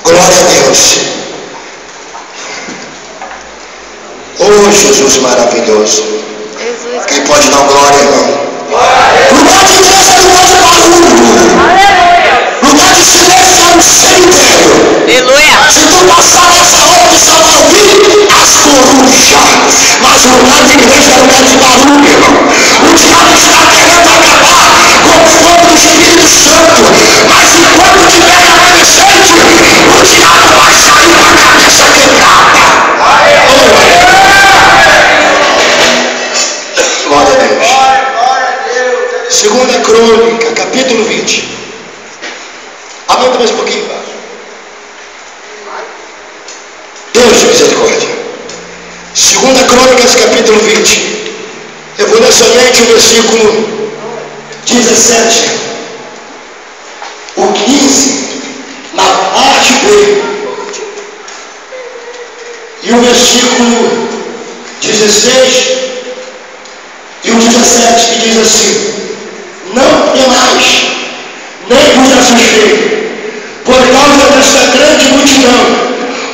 Glória a Deus. Oh, Jesus maravilhoso. Jesus. Quem pode dar glória, irmão? Lugar de Deus é lugar de barulho. Lugar de silêncio é um cemitério. Aleluia. Se tu passar nessa hora, só vai ouvir as corujas. Mas o lugar de igreja é lugar de barulho, irmão. O diabo está querendo acabar com o fogo do Espírito Santo. Mas enquanto tiver remanescente, o diabo vai sair com a cabeça quebrada. Glória a Deus. Segunda Crônica, capítulo 20. Aumenta mais um pouquinho, Pai. Deus de misericórdia. Segunda Crônicas, capítulo 20. Eu vou ler somente o versículo 17. O 15, na parte B. E o versículo 16 e o 17, que diz assim: não temais, nem vos assustei, por causa desta grande multidão,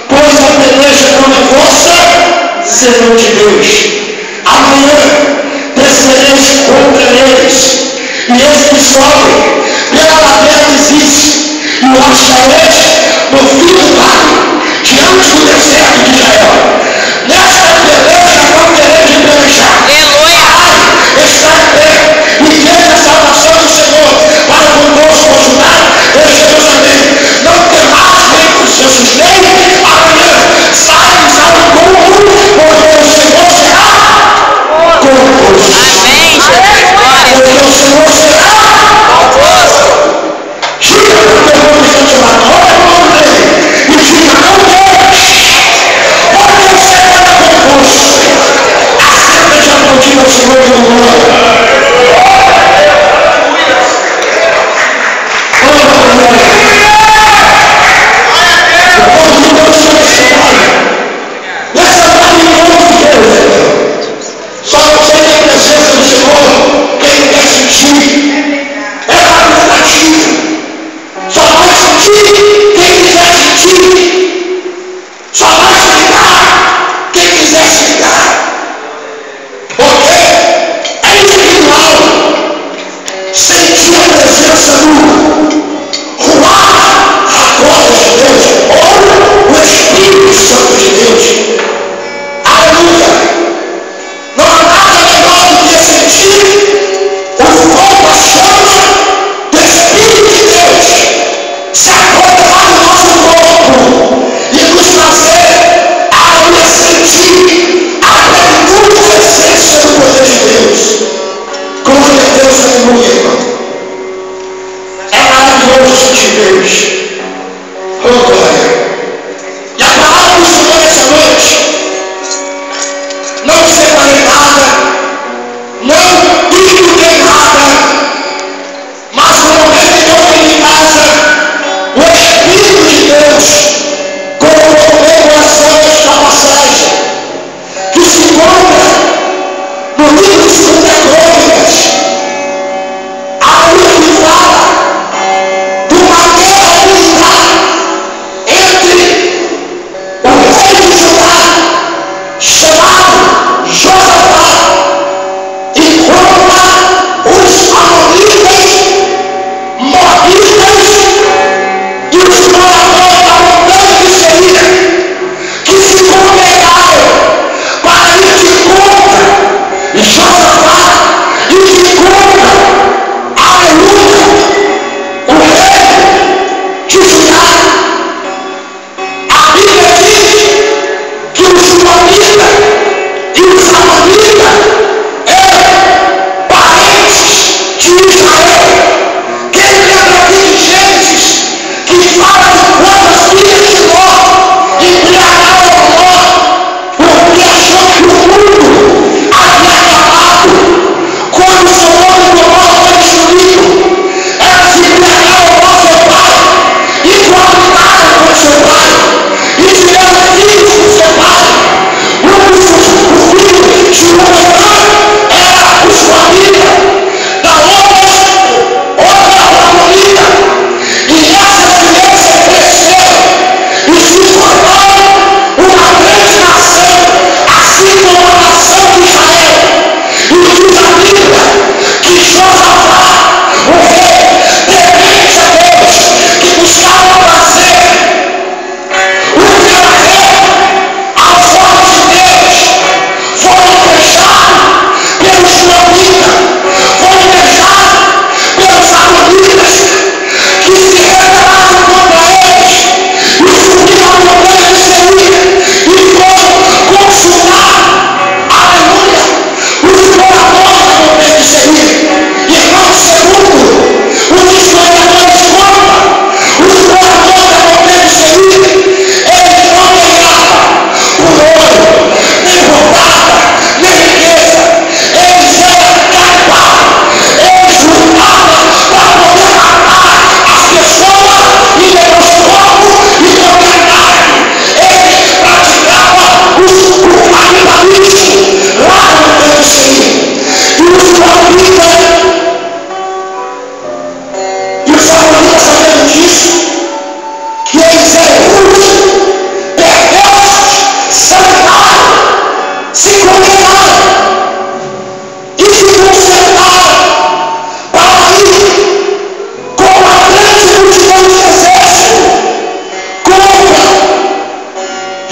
pois a peleja não é vossa, senão de Deus. Amanhã descereis contra eles, e eles que sobem pela ladeira de Ziz, e o achareis no fim do vale, diante do deserto de Israel. Nesta peleja não tereis de pelejar. Está em pé, e quer a salvação do Senhor para conosco ajudar em Jerusalém. Não temais nem por se assustei. Amanhã saias ao encontro, porque o Senhor será convosco. Amém, Jesus. Porque o Senhor será convosco. Diga para o teu irmão que está te chamando, olha o nome dele, e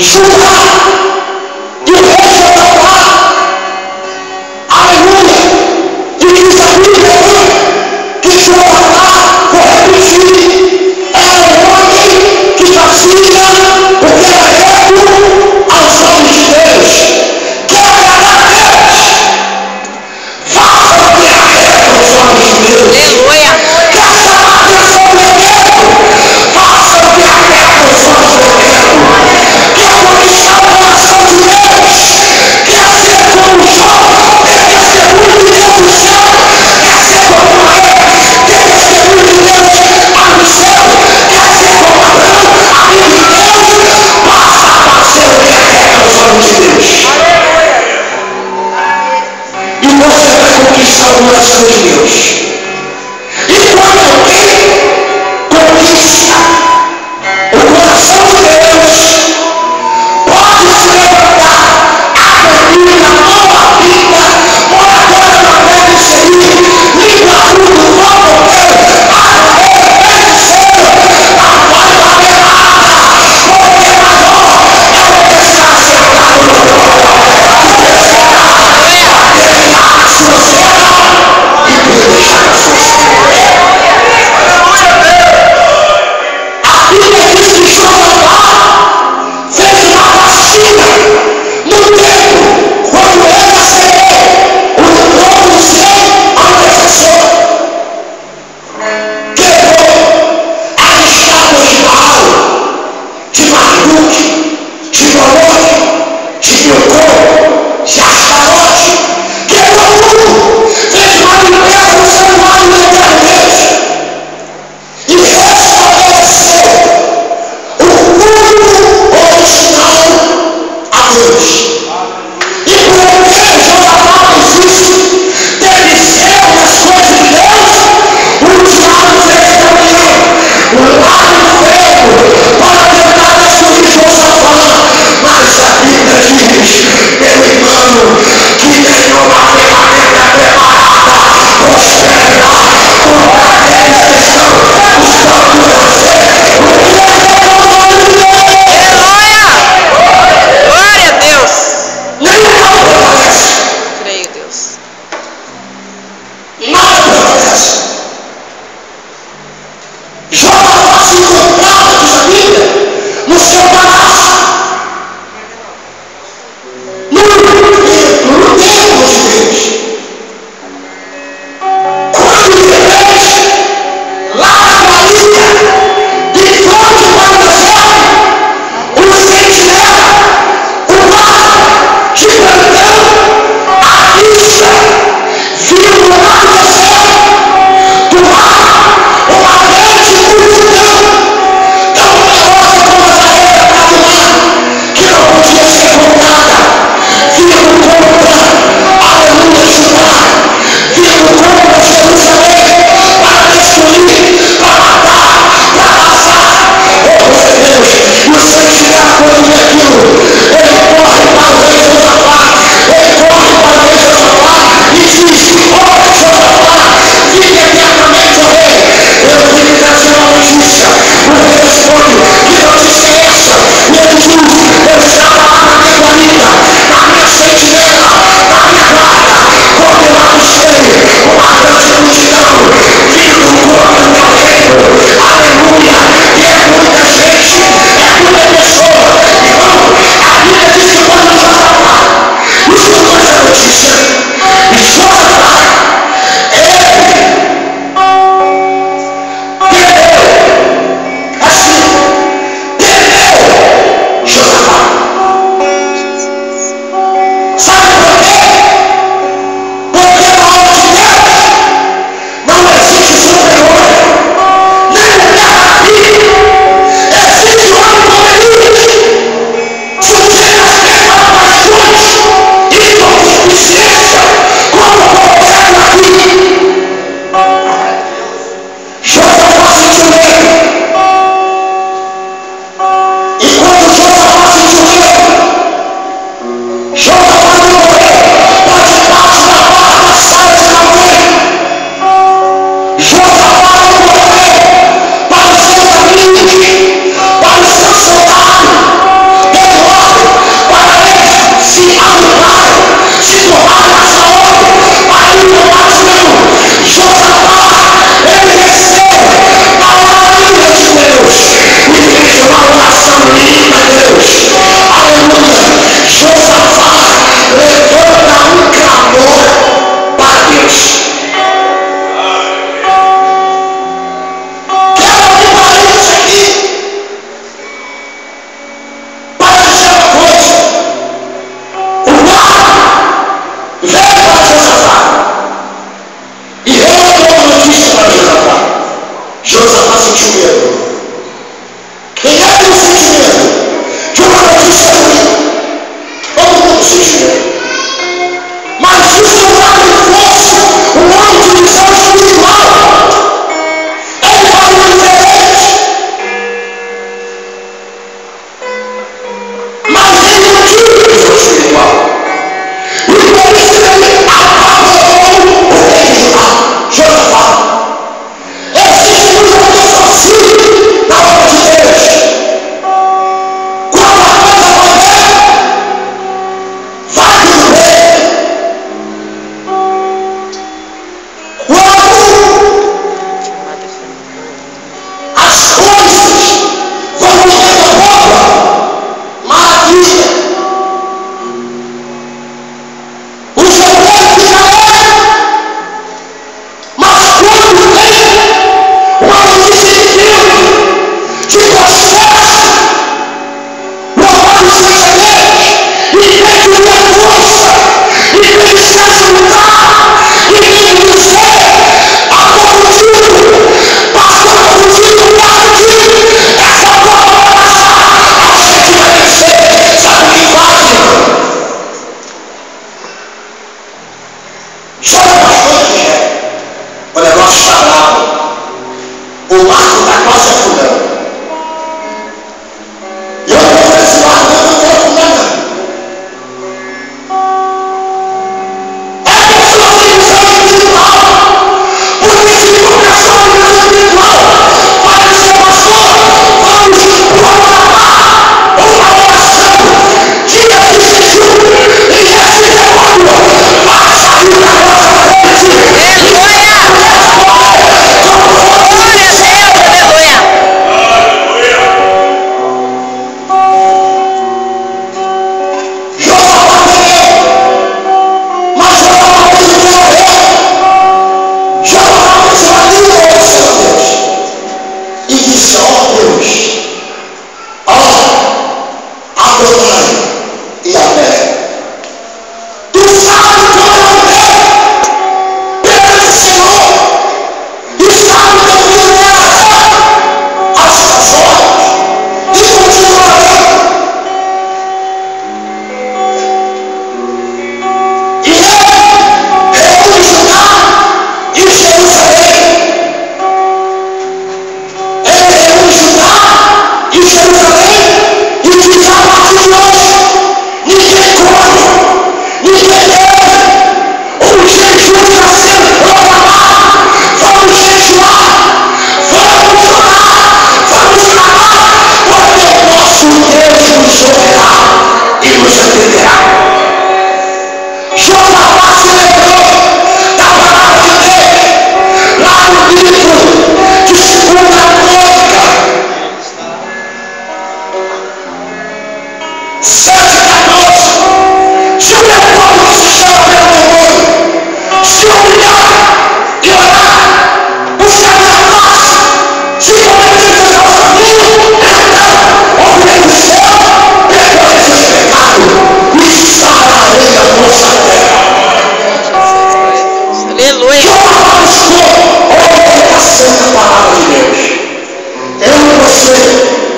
Judá e o rei Josafá, aleluia, e diz a Bíblia que Josafá, vou repetir, era um homem que fazia o que era reto aos olhos de Deus. Quer agradar a Deus? Faça o que é reto aos olhos de Deus. Aleluia. Quer chamar a atenção do inimigo? Faça o que é reto aos olhos do inimigo. Quer conquistar o coração de Deus? Quer ser como Jó? Ter testemunho de Deus no céu? Quer ser como Noé? Ter testemunho de Deus no céu? Quer ser como Abraão? Amigo de Deus? Basta fazer o que é reto aos olhos de Deus. E você vai conquistar o coração de Deus. E quando alguém conquista o coração de Deus, pode se levantar, a mão à vida, moradora não deve ser, língua tudo, fogo Deus, deve ser, não vai valer nada, porque maior é o que está sentado no trono, do que será terminar a sua cena e pelejar a sua cena. A Bíblia diz que Josafá fez uma vacina no tempo quando ele acendeu o trono do seu antecessor. Quebrou as estátuas de Baal, de Marduk, de Moloque, de Milcom, de Astarote. Quebrou tudo. Fez uma limpeza no santuário do eterno Deus. E restabeleceu o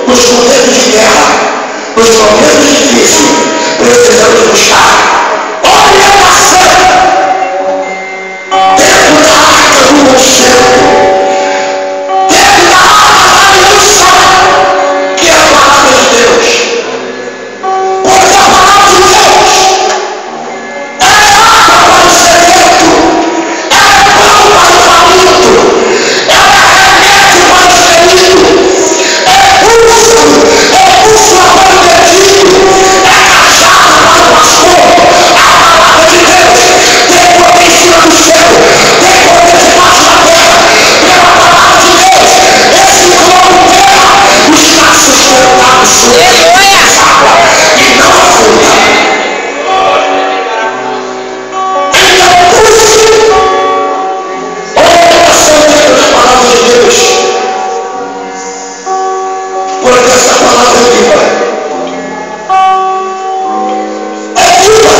Nos momentos de guerra, nos momentos difíceis, precisamos buscar orientação dentro da arca do conselho, dentro da arca da aliança, que é a palavra de Deus. Porque a palavra de Deus é água para o sedento, é pão para o faminto, é remédio para o ferido, é bússola para o perdido, é cajado para o pastor. A palavra de Deus tem poder em cima do céu, tem poder debaixo da terra. Pela palavra de Deus, esse globo terra está sustentado sobre as águas e não afunda. Então busque orientação dentro da palavra de Deus, porque essa palavra é viva. É viva.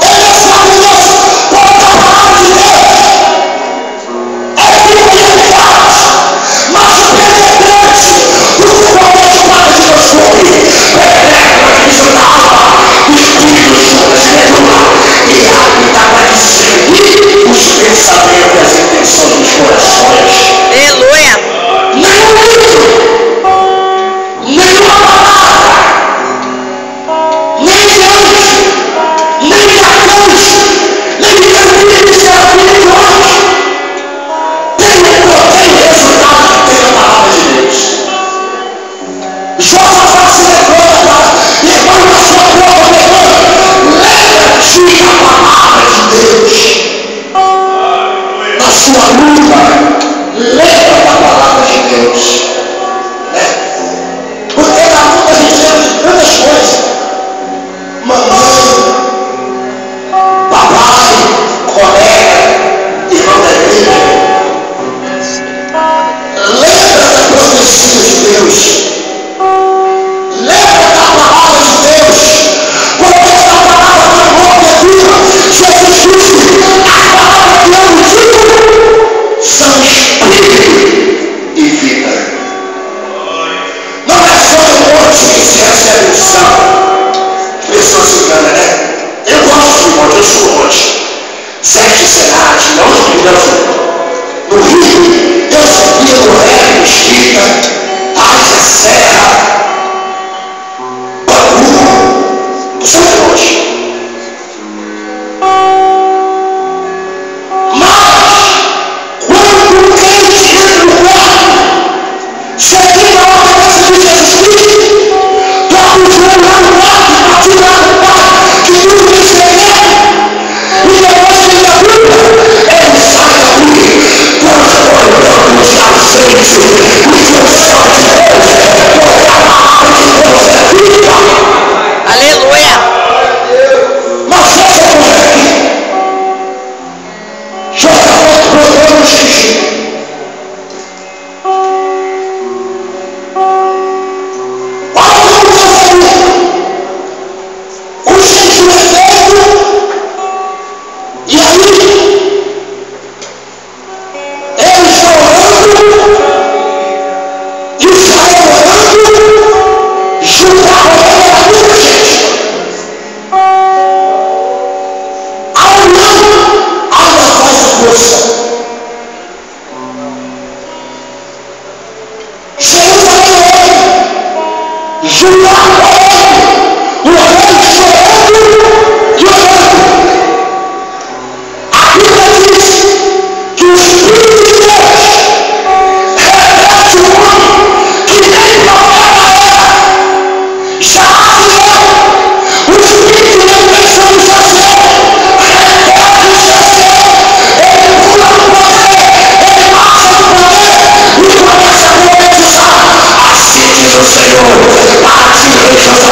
Ele é maravilhoso, porque a palavra de Deus é viva e eficaz, mas penetrante do que qualquer espada de Deus sobre, penetra a divisão da alma, do espírito, juntas e medula, e habita para discernir os pensamentos e as intenções dos corações. Aleluia. Nenhum livro, nenhuma palavra, nem de anjo, nem de arcanjo, nem de cantinho de serafim de anjo, tem o poder e o resultado que tem a palavra de Deus. Josafá se levanta, levanta a sua boca, lembra-te da palavra de Deus. Na sua luta, lembra da palavra de Deus. Né? Porque na luta a gente lembra de tantas coisas. Mamãe, papai, colega, irmão da igreja. Lembra da profecia de Deus. Lembra da palavra de Deus. Porque essa palavra foi boa e viva. Jesus disse: as palavras que eu digo são espírito e vida. Não é só no monte que se recebe unção. As pessoas se enganam, né? Eu gosto de monte, eu sou monte. 7 cenários, não os milhões. No Rio, eu subia no Ré, Mesquita, Paz, Serra, Bangu, são de monte. Mas, quando o crente entra no quarto, seguindo a ordenança de Jesus Cristo, toca o joelho lá no quarto, bate lá no quarto, que tudo isso é dele. E depois que ele abriu, ele sai dali, transbordando os aceitos, os unção de Deus, porque a palavra de Deus é viva. Aleluia. Mas essa mulher aqui, Josafá procurou no xixi. Olha como Deus é vivo. O xixi é feito. E aí, eles estão orando, Israel orando, Judá orando, a minha gente. A união ainda faz a força. Jerusalém orando, Judá orando, o rei chorando e orando. A Bíblia diz que o Espírito de Deus reveste o homem que nem profeta era. Já Aziel, o Espírito de intenção de Jaziel, reveste o Jaziel. Ele pula no poder, ele passa no poder e começa a profetizar. Assim diz o Senhor, para ti, rei Josafá.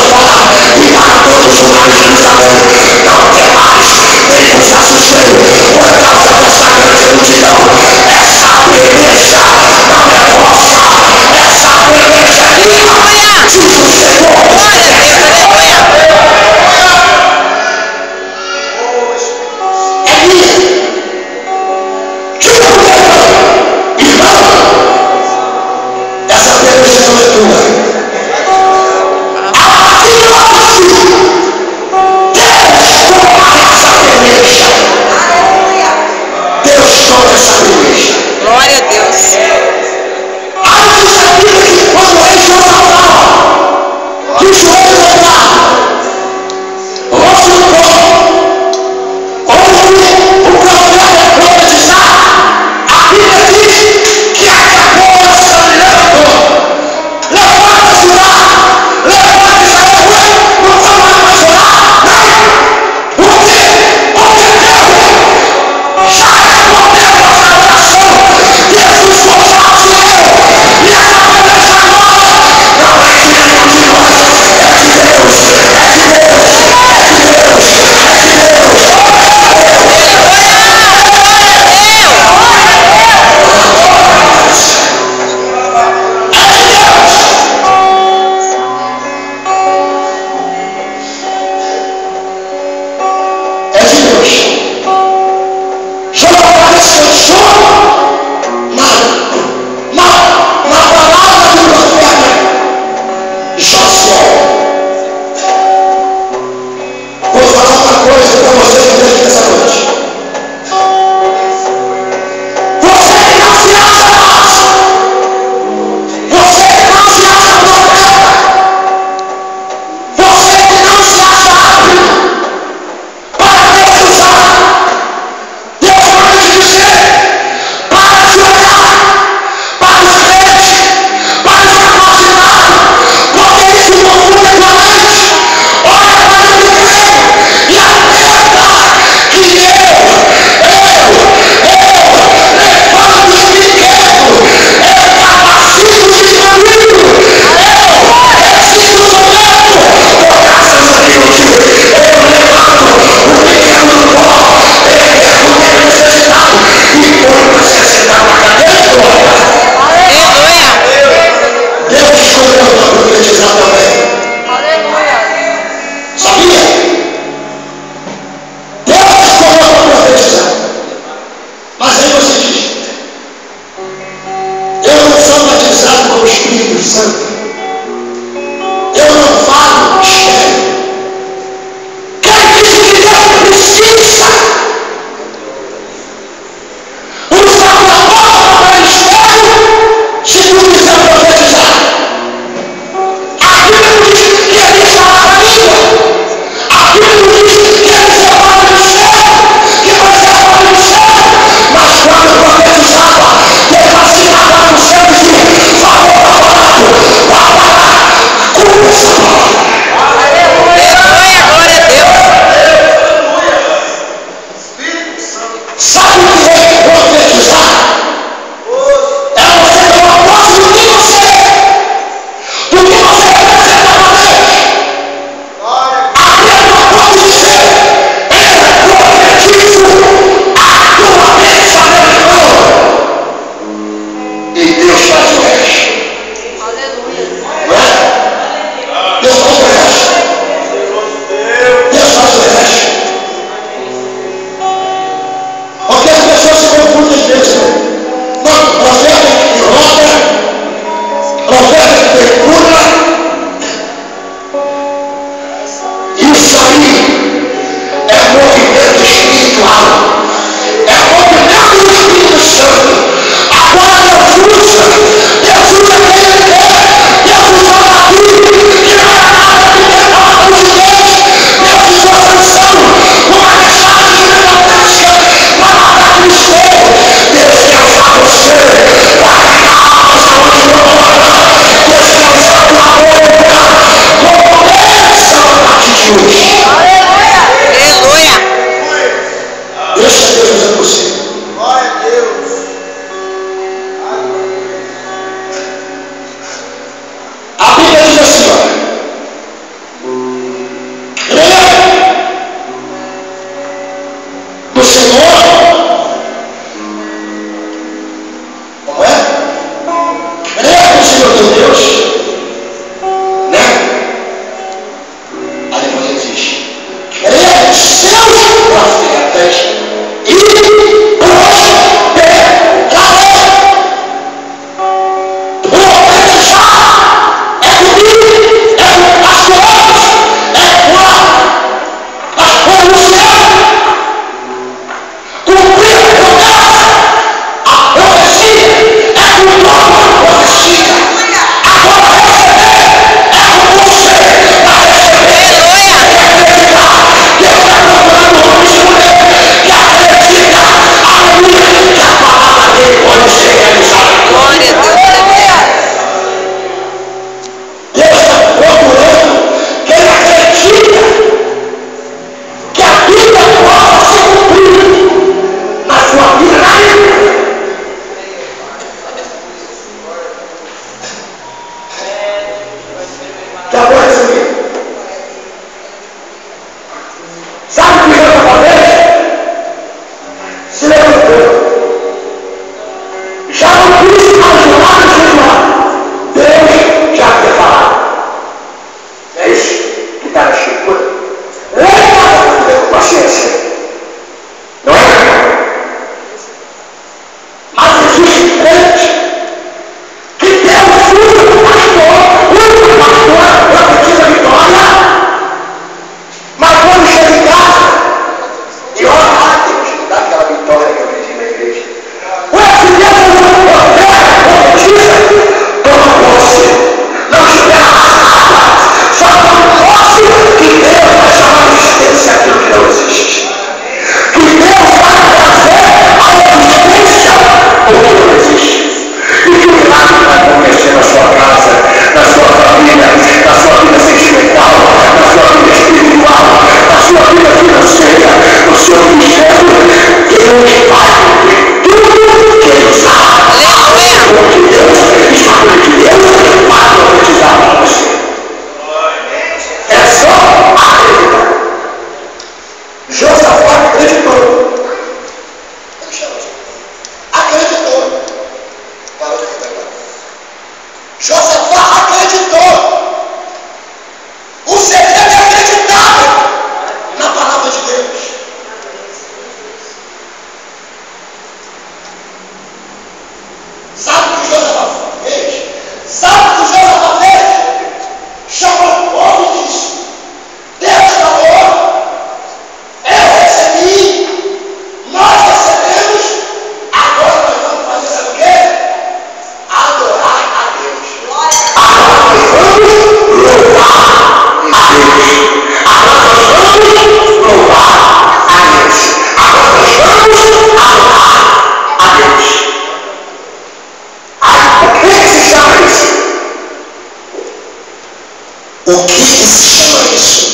O que se chama isso?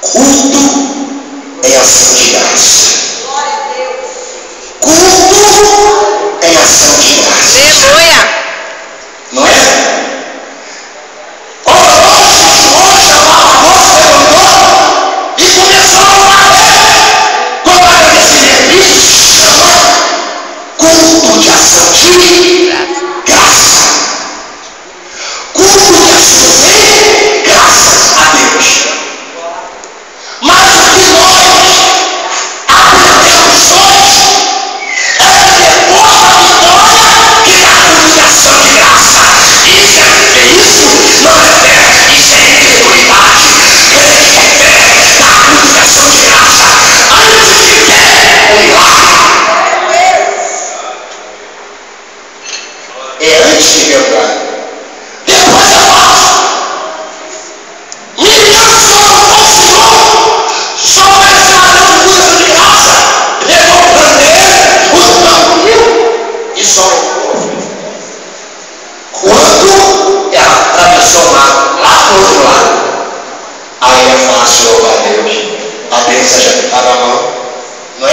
Culto em ação de graça. Culto em ação de graça. Aleluia. Não é? Hoje chamava a moça, levantou e começou a orar. Como agradecimento, isso se chama culto de ação de graça. Culto de ação de graças a Deus. Mas o que nós aprendemos hoje é que depois da vitória que dá culto de ação de graça. Isso é fé, isso não é fé, isso é incredulidade. Crente em fé dá culto de ação de graça. Antes de fé, o milagre. É antes de ver o milagre. Depois é fácil. Miriam só louvou o Senhor. Só ofereceu a Deus coisa de graça. Pegou o pandeiro, o tamboril e só louvou. Quando ela atravessou o mar, lá do outro lado, aí é fácil louvar a Deus. A bênção já estava na mão, não é?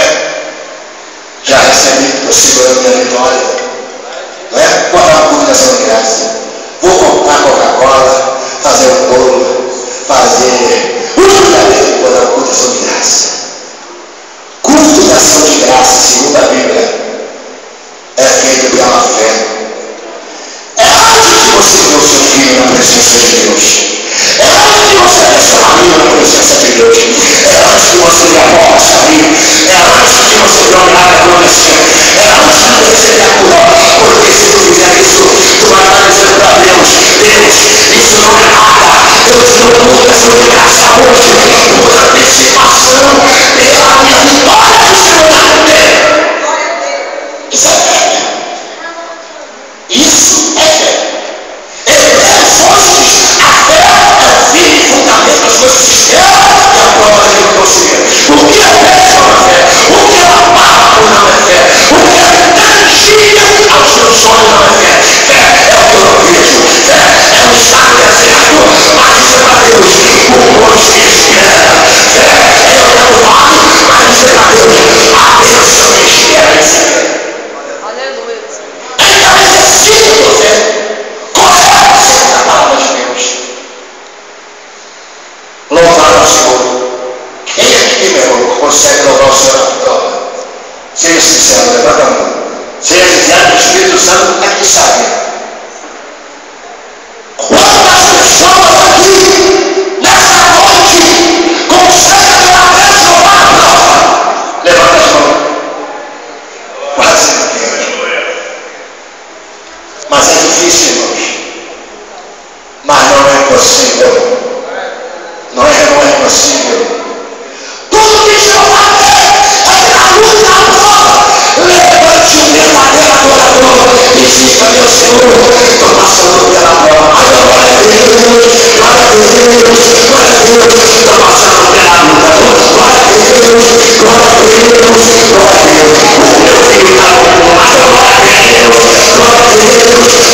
Já recebi, estou segurando minha vitória. Não é? Vou dar uma comunicação de graça. Vou comprar Coca-Cola, fazer um bolo, fazer vou dar uma comunicação de graça. Culto de ação de graça, segundo a Bíblia, é feito pela fé. É antes de você ver o seu filho na presença de Deus. É antes de você ver seu marido na presença de Deus. É antes de você ver a porta se abrir. É antes de você ver o milagre acontecer. É antes de você receber a cura. Porque se tu fizer isso, tu vai estar dizendo para Deus, isso não é nada. Eu te dou culto essa graça hoje por antecipação pela minha vitória que o Senhor vai ter. Isso é fé. Isso é fé. Hebreus 11 diz: a fé é o firme fundamento das coisas que se esperam e a prova daquilo que não se vê. O que é fé não é fé. O que é palpável não é fé. O que é tangível aos meus olhos não é fé. Fé é o que eu não vejo. Fé é o estar no deserto, mas dizer para Deus, o monte me espera. Fé é eu olhar o vale, mas dizer para Deus, a bênção me espera. Isso é fé. Então exercício de fé. Qual é a ação da palavra de Deus? Louvar ao Senhor. Quem aqui, meu irmão, consegue louvar o Senhor na prova? Seja sincero, levanta a mão. Seja sincero, o Espírito Santo está aqui, sabe? Quantas pessoas aqui, nessa noite, conseguem pela vez louvar a prova? Levanta as mãos. Quase ninguém. Mas é difícil, irmãos. Mas não é possível. Não é possível. Tudo que Jeová quer é que na luta, na prova, levante um verdadeiro adorador e diga: meu Senhor, estou passando pela prova. Ai, glória a Deus, glória a Deus, glória a Deus, estou passando pela luta. Glória a Deus, glória a Deus, glória a Deus. O meu filho está bom. Ai, glória a Deus, glória a Deus,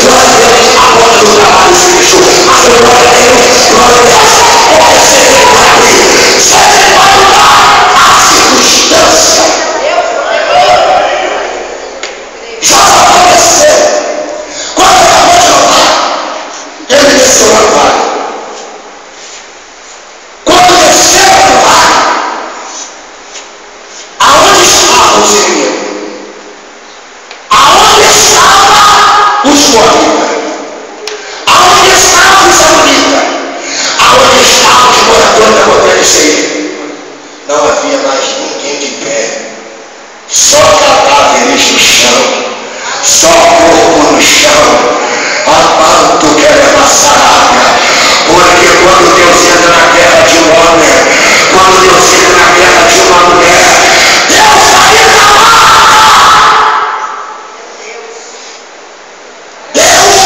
glória a Deus. A porta do trabalho se fechou. Ai, glória a Deus, glória a Deus. Olha, você vai abrir, você vai mudar a circunstância. Já aconteceu. Quando acabou de louvar, ele desceu ao vale. Quando desceu ao vale, aonde estavam os inimigos? Aonde estavam os moabitas? Aonde estavam os amonitas? Aonde estavam os moradores da montanha de Seir? Não havia mais ninguém de pé. Só cadáveres no chão. Só corpo no chão. Amanto que é massacre. Porque quando Deus entra na guerra de um homem, quando Deus entra na guerra de uma mulher, Deus ainda mata. Deus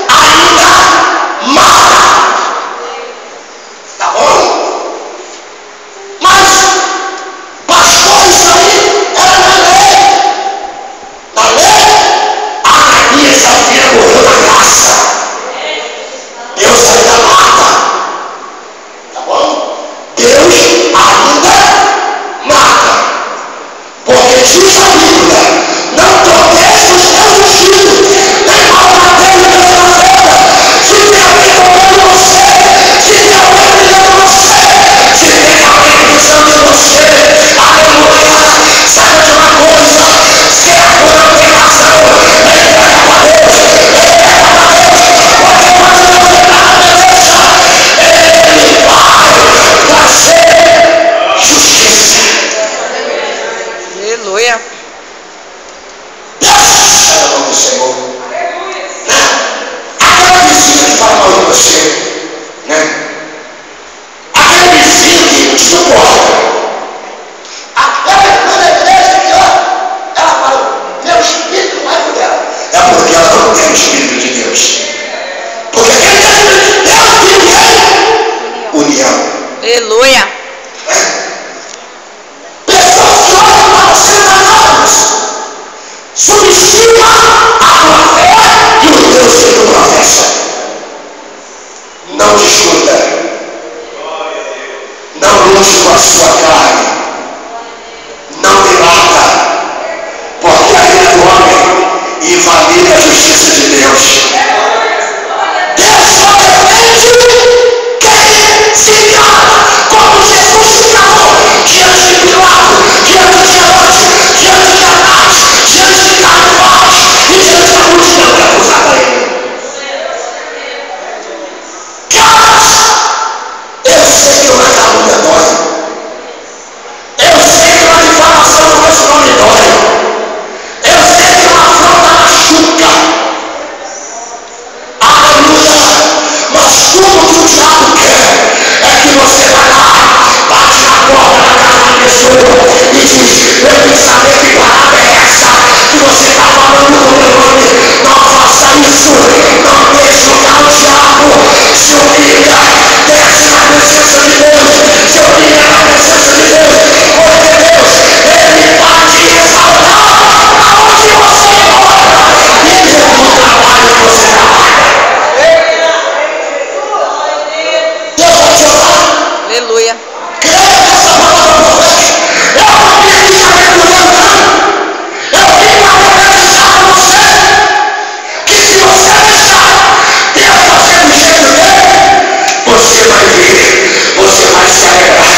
ainda mata. Tá bom? Mas, pastor, isso aí era na lei. Na lei, a não discuta. Não lute com a sua carne. Não dilata. Porque a vida do homem invalida a justiça de Deus. Deus só defende quem se cala, como Jesus se calou diante de Pilato, diante de Herodes, diante de Anás, diante de Caifás e diante da multidão que acusava ele. Eu sei que uma calúnia dói. Eu sei que uma difamação no nosso nome dói. Eu sei que uma afronta machuca. Aleluia. Mas tudo que o diabo quer é que você vai lá, bate na porta da casa da pessoa e diz: eu quis saber que parada é essa que você está falando com o meu nome. Não faça isso. Não deixe lugar o diabo. Se humilha, desce na presença de Deus. Se humilha na presença de Deus. Porque Deus, Ele vai te exaltar aonde você mora. Mesmo no trabalho que você trabalha. Deus vai te honrar. Aleluia. Creia nessa palavra profética. Eu não vim aqui aleluia, não. Eu vim para profetizar para você que se você deixar Deus fazer do jeito dele, você vai ver, você vai se alegrar.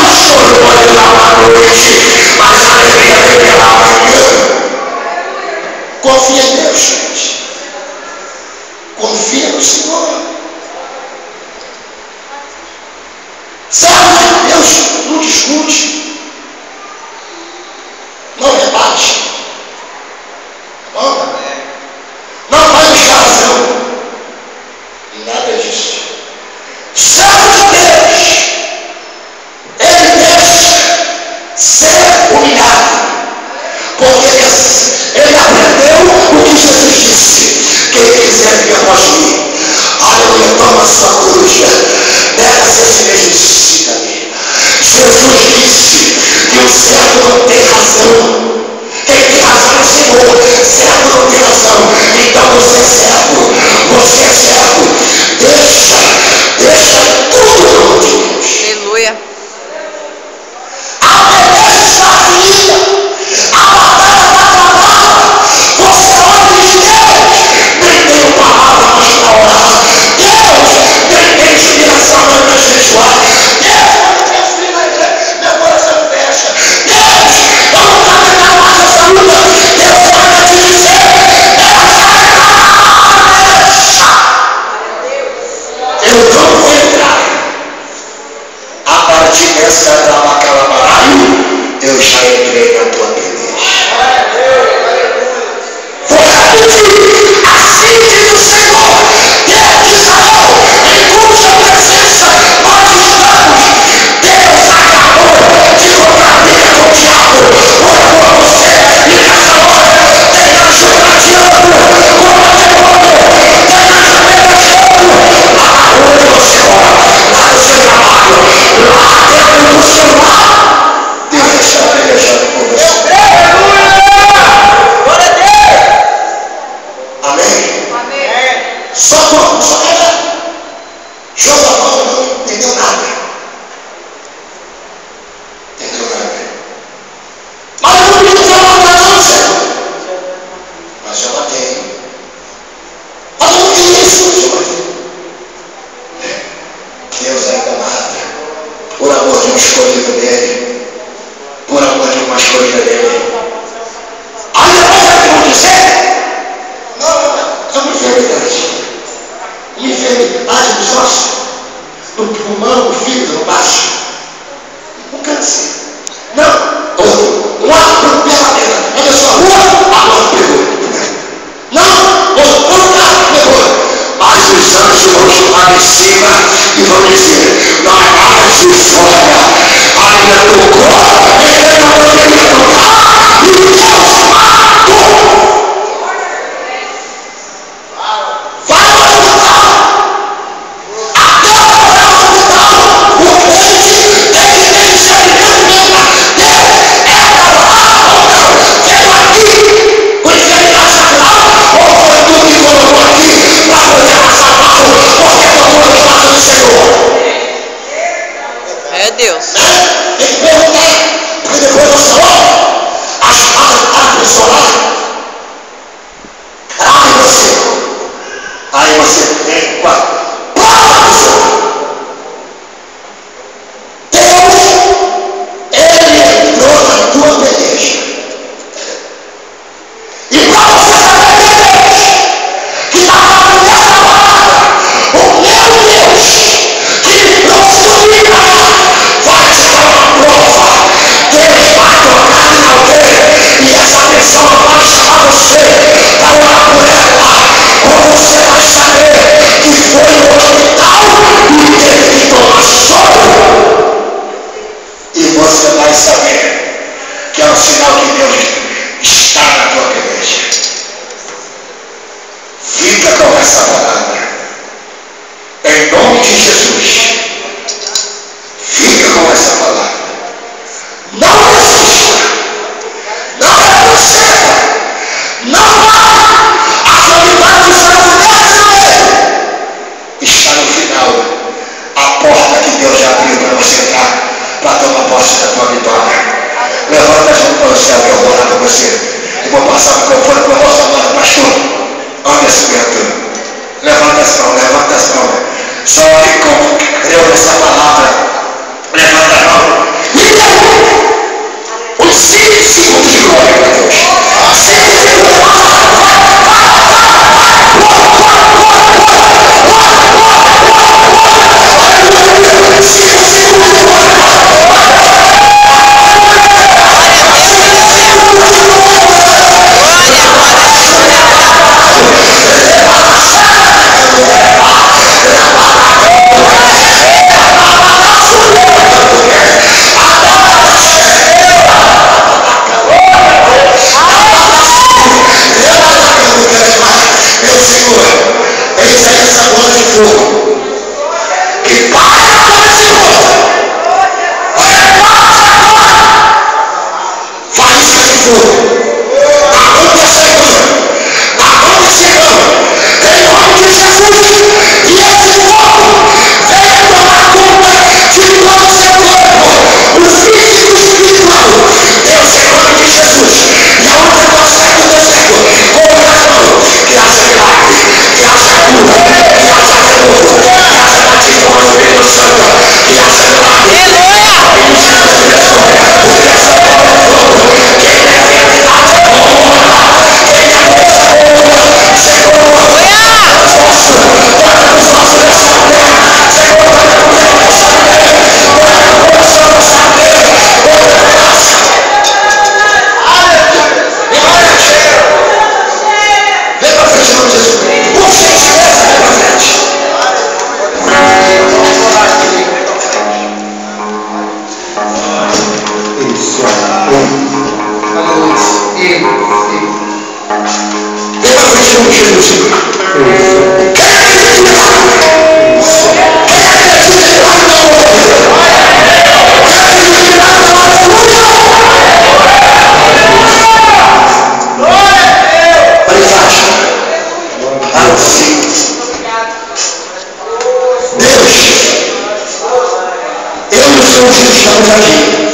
O choro pode durar uma noite, mas a alegria vem pela manhã. Confia em Deus, gente. Confia no Senhor. Servo de Deus não discute, não rebate, não vai buscar razão, nada disso. Servo de Deus, ele deixa ser humilhado, porque ele aprendeu o que Jesus disse: quem quiser vir após mim, aleluia, toma a sua cruz, nega-se a si mesmo e siga-me. Jesus disse que o servo não tem razão. Quem tem razão é o Senhor. Servo não tem razão. Então você é servo. Você é servo. Deixa tudo na mão de Deus. Aleluia. A beleza está fria. A batalha está travada. Você olha e diz: Deus, nem tenho palavra mais para orar. Deus, nem tenho inspiração mais para jejuar. Deus, quando minha filha na igreja, meu coração fecha. Deus, eu não estou aguentando mais essa luta. Deus vai te dizer: eu não vou entrar. A partir dessa Ramacalabaraio, eu já entrei na tua peleja. Vou repetir: assim diz o Senhor, Deus de Israel, em cuja presença nós estamos. Deus acabou de comprar briga com o diabo. Orou a você e nessa hora tem anjo prateando, como demônio, tem anjo prateando. Lá onde você ora, lá no seu trabalho, lá dentro do seu lar, Deus está pelejando por você. Amém? Só era. Josafá não entendeu nada. Mas eu não me dizer não, Senhor. Mas eu matei. Mas eu não queria isso, Senhor. Deus ainda mata. Por amor de um escolhido dele. Por amor de uma escolhida dele. Aí depois sabe o que vão dizer? Não, é uma enfermidade. Uma enfermidade dos ossos, no pulmão, no fígado, no baixo. Um câncer. Não, um atropelamento. Olha só, a mão pegou. Não, outro carro pegou. Mas os anjos vão chamar em cima e vão dizer: não é mais história. Ainda tocou, ele não poderia tocar, e Deus matou. Vai ao hospital. Até o hospital, o crente tem que ter discernimento mesmo. Deus é lá ou não? Veio aqui com enfermidade natural, ou foi tu que colocou aqui para poder passar mal? Porque tua vitória. Levanta junto para o céu que eu vou orar com você. E vou passar o microfone para você agora, pastor. Olha essa criatura. Levanta as mãos, levanta as mãos. Só que como creu nessa palavra, levanta a mão. E deu uns 5 segundos de glória para Deus. 5 segundos. Estamos aqui.